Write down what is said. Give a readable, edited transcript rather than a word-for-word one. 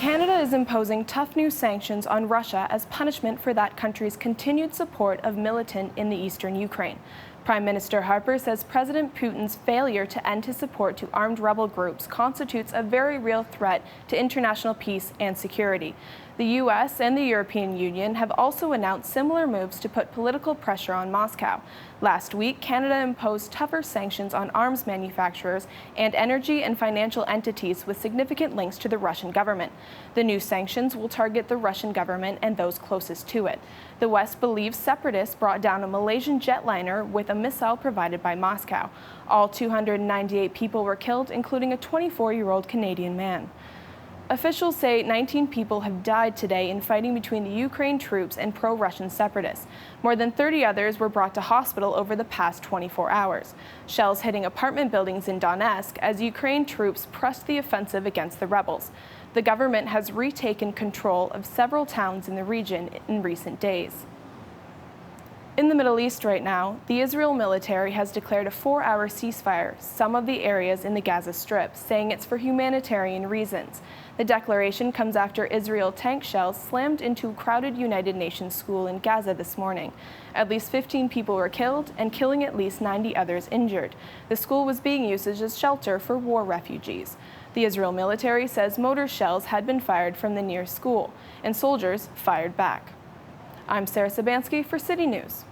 Canada is imposing tough new sanctions on Russia as punishment for that country's continued support of militant in the eastern Ukraine. Prime Minister Harper says President Putin's failure to end his support to armed rebel groups constitutes a very real threat to international peace and security. The U.S. and the European Union have also announced similar moves to put political pressure on Moscow. Last week, Canada imposed tougher sanctions on arms manufacturers and energy and financial entities with significant links to the Russian government. The new sanctions will target the Russian government and those closest to it. The West believes separatists brought down a Malaysian jetliner with a missile provided by Moscow. All 298 people were killed, including a 24-year-old Canadian man. Officials say 19 people have died today in fighting between the Ukraine troops and pro-Russian separatists. More than 30 others were brought to hospital over the past 24 hours. Shells hitting apartment buildings in Donetsk as Ukraine troops pressed the offensive against the rebels. The government has retaken control of several towns in the region in recent days. In the Middle East right now, the Israel military has declared a 4-hour ceasefire some of the areas in the Gaza Strip, saying it's for humanitarian reasons. The declaration comes after Israel tank shells slammed into a crowded United Nations school in Gaza this morning. At least 15 people were killed and killing at least 90 others injured. The school was being used as a shelter for war refugees. The Israel military says mortar shells had been fired from the near school, and soldiers fired back. I'm Sarah Sabansky for City News.